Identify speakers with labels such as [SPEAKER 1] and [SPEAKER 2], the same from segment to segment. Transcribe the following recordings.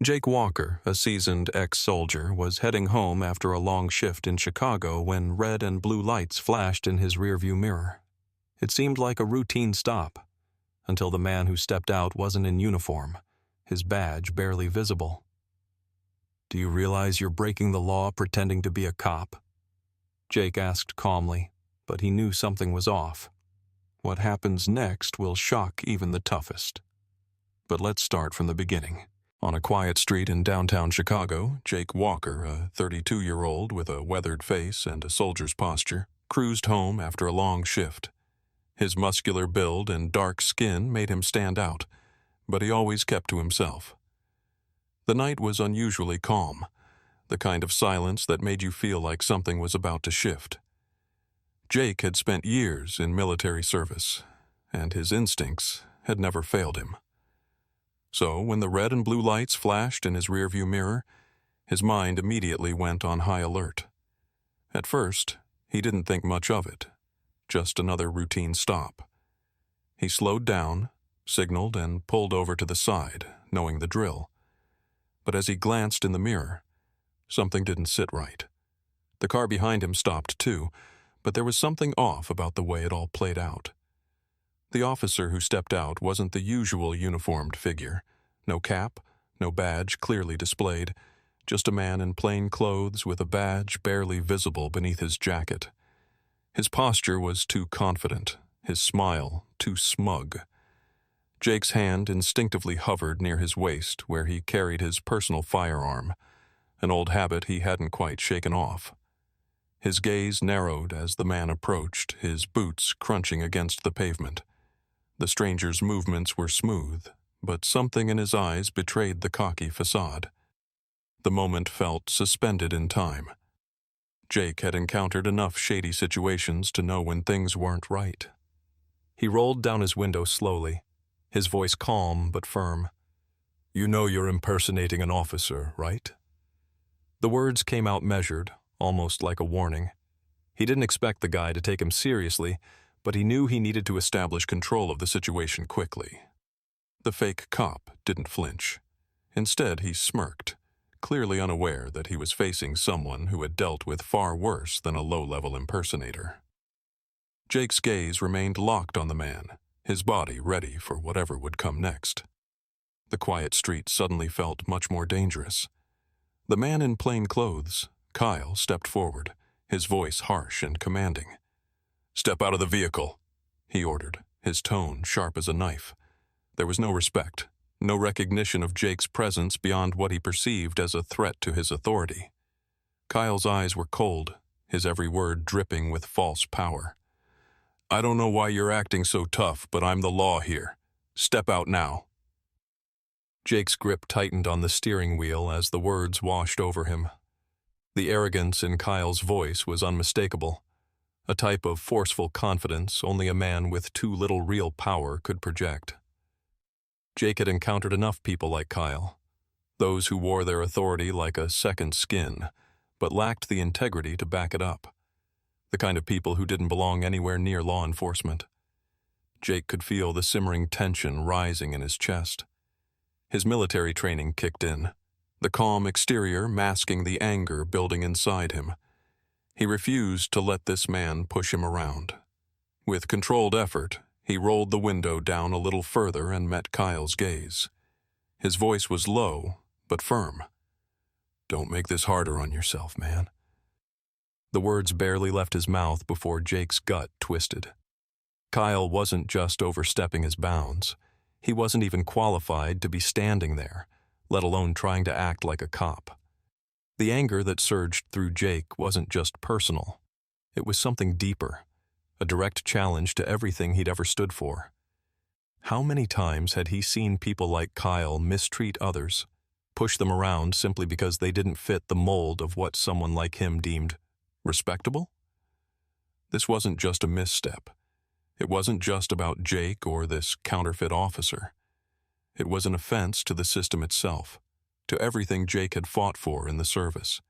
[SPEAKER 1] Jake Walker, a seasoned ex-soldier, was heading home after a long shift in Chicago when red and blue lights flashed in his rearview mirror. It seemed like a routine stop, until the man who stepped out wasn't in uniform, his badge barely visible. "Do you realize you're breaking the law pretending to be a cop?" Jake asked calmly, but he knew something was off. What happens next will shock even the toughest. But let's start from the beginning. On a quiet street in downtown Chicago, Jake Walker, a 32-year-old with a weathered face and a soldier's posture, cruised home after a long shift. His muscular build and dark skin made him stand out, but he always kept to himself. The night was unusually calm, the kind of silence that made you feel like something was about to shift. Jake had spent years in military service, and his instincts had never failed him. So, when the red and blue lights flashed in his rearview mirror, his mind immediately went on high alert. At first, he didn't think much of it, just another routine stop. He slowed down, signaled, and pulled over to the side, knowing the drill. But as he glanced in the mirror, something didn't sit right. The car behind him stopped too, but there was something off about the way it all played out. The officer who stepped out wasn't the usual uniformed figure. No cap, no badge clearly displayed, just a man in plain clothes with a badge barely visible beneath his jacket. His posture was too confident, his smile too smug. Jake's hand instinctively hovered near his waist where he carried his personal firearm, an old habit he hadn't quite shaken off. His gaze narrowed as the man approached, his boots crunching against the pavement. The stranger's movements were smooth, but something in his eyes betrayed the cocky facade. The moment felt suspended in time. Jake had encountered enough shady situations to know when things weren't right. He rolled down his window slowly, his voice calm but firm. "You know you're impersonating an officer, right?" The words came out measured, almost like a warning. He didn't expect the guy to take him seriously, but he knew he needed to establish control of the situation quickly. The fake cop didn't flinch. Instead, he smirked, clearly unaware that he was facing someone who had dealt with far worse than a low-level impersonator. Jake's gaze remained locked on the man, his body ready for whatever would come next. The quiet street suddenly felt much more dangerous. The man in plain clothes, Kyle, stepped forward, his voice harsh and commanding. "Step out of the vehicle," he ordered, his tone sharp as a knife. There was no respect, no recognition of Jake's presence beyond what he perceived as a threat to his authority. Kyle's eyes were cold, his every word dripping with false power. "I don't know why you're acting so tough, but I'm the law here. Step out now." Jake's grip tightened on the steering wheel as the words washed over him. The arrogance in Kyle's voice was unmistakable, a type of forceful confidence only a man with too little real power could project. Jake had encountered enough people like Kyle, those who wore their authority like a second skin, but lacked the integrity to back it up. The kind of people who didn't belong anywhere near law enforcement. Jake could feel the simmering tension rising in his chest. His military training kicked in, the calm exterior masking the anger building inside him. He refused to let this man push him around. With controlled effort, he rolled the window down a little further and met Kyle's gaze. His voice was low, but firm. "Don't make this harder on yourself, man." The words barely left his mouth before Jake's gut twisted. Kyle wasn't just overstepping his bounds. He wasn't even qualified to be standing there, let alone trying to act like a cop. The anger that surged through Jake wasn't just personal. It was something deeper, a direct challenge to everything he'd ever stood for. How many times had he seen people like Kyle mistreat others, push them around simply because they didn't fit the mold of what someone like him deemed respectable? This wasn't just a misstep. It wasn't just about Jake or this counterfeit officer. It was an offense to the system itself, to everything Jake had fought for in the service.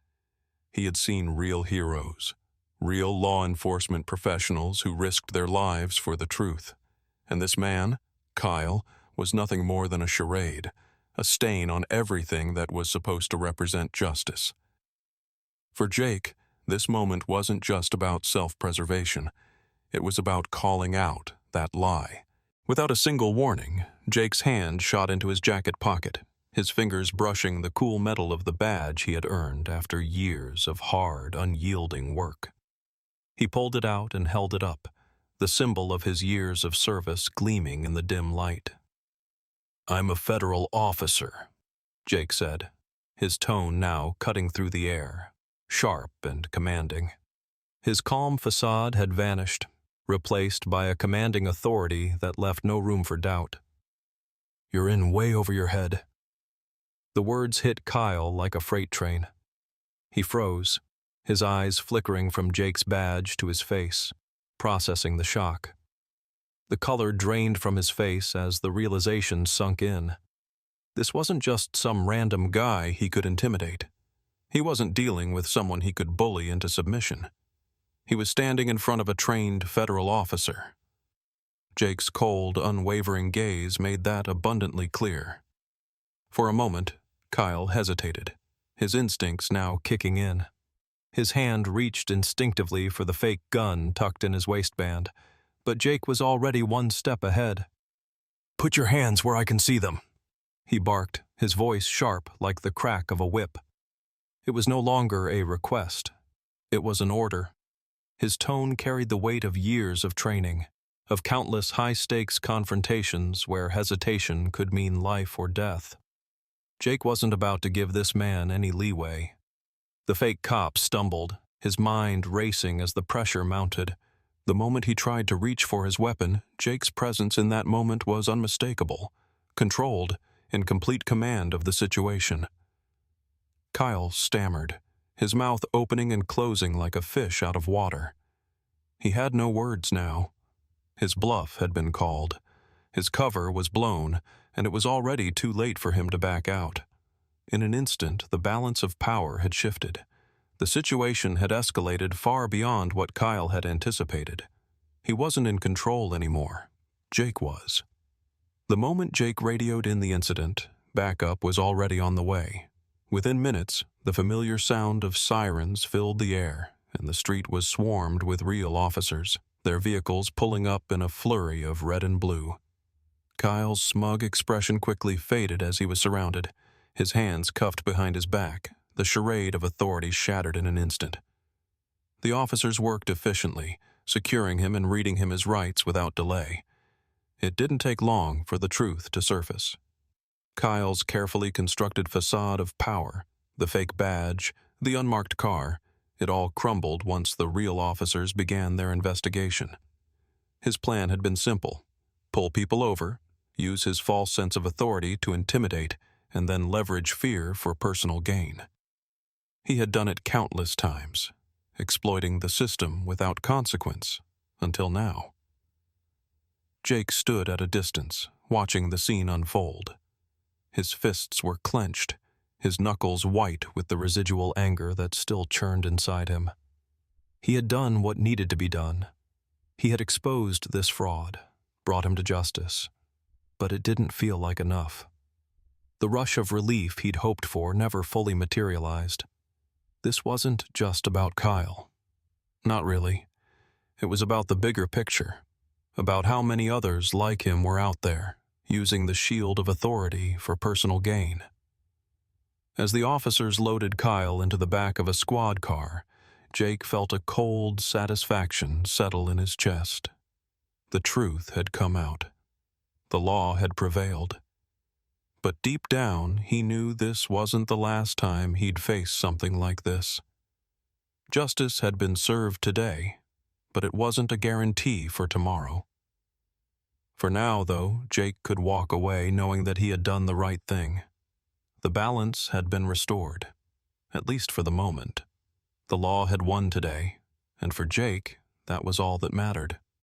[SPEAKER 1] He had seen real heroes, real law enforcement professionals who risked their lives for the truth. And this man, Kyle, was nothing more than a charade, a stain on everything that was supposed to represent justice. For Jake, this moment wasn't just about self-preservation. It was about calling out that lie. Without a single warning, Jake's hand shot into his jacket pocket, his fingers brushing the cool metal of the badge he had earned after years of hard, unyielding work. He pulled it out and held it up, the symbol of his years of service gleaming in the dim light. "I'm a federal officer," Jake said, his tone now cutting through the air, sharp and commanding. His calm facade had vanished, replaced by a commanding authority that left no room for doubt. "You're in way over your head." The words hit Kyle like a freight train. He froze, his eyes flickering from Jake's badge to his face, processing the shock. The color drained from his face as the realization sunk in. This wasn't just some random guy he could intimidate. He wasn't dealing with someone he could bully into submission. He was standing in front of a trained federal officer. Jake's cold, unwavering gaze made that abundantly clear. For a moment, Kyle hesitated, his instincts now kicking in. His hand reached instinctively for the fake gun tucked in his waistband, but Jake was already one step ahead. "Put your hands where I can see them," he barked, his voice sharp like the crack of a whip. It was no longer a request. It was an order. His tone carried the weight of years of training, of countless high-stakes confrontations where hesitation could mean life or death. Jake wasn't about to give this man any leeway. The fake cop stumbled, his mind racing as the pressure mounted. The moment he tried to reach for his weapon, Jake's presence in that moment was unmistakable, controlled, in complete command of the situation. Kyle stammered, his mouth opening and closing like a fish out of water. He had no words now. His bluff had been called. His cover was blown, and it was already too late for him to back out. In an instant, the balance of power had shifted. The situation had escalated far beyond what Kyle had anticipated. He wasn't in control anymore. Jake was. The moment Jake radioed in the incident, backup was already on the way. Within minutes, the familiar sound of sirens filled the air, and the street was swarmed with real officers, their vehicles pulling up in a flurry of red and blue. Kyle's smug expression quickly faded as he was surrounded, his hands cuffed behind his back, the charade of authority shattered in an instant. The officers worked efficiently, securing him and reading him his rights without delay. It didn't take long for the truth to surface. Kyle's carefully constructed facade of power, the fake badge, the unmarked car, it all crumbled once the real officers began their investigation. His plan had been simple: pull people over, use his false sense of authority to intimidate, and then leverage fear for personal gain. He had done it countless times, exploiting the system without consequence, until now. Jake stood at a distance, watching the scene unfold. His fists were clenched, his knuckles white with the residual anger that still churned inside him. He had done what needed to be done. He had exposed this fraud, brought him to justice. But it didn't feel like enough. The rush of relief he'd hoped for never fully materialized. This wasn't just about Kyle. Not really. It was about the bigger picture, about how many others like him were out there, using the shield of authority for personal gain. As the officers loaded Kyle into the back of a squad car, Jake felt a cold satisfaction settle in his chest. The truth had come out. The law had prevailed. But deep down, he knew this wasn't the last time he'd face something like this. Justice had been served today, but it wasn't a guarantee for tomorrow. For now, though, Jake could walk away knowing that he had done the right thing. The balance had been restored, at least for the moment. The law had won today, and for Jake, that was all that mattered.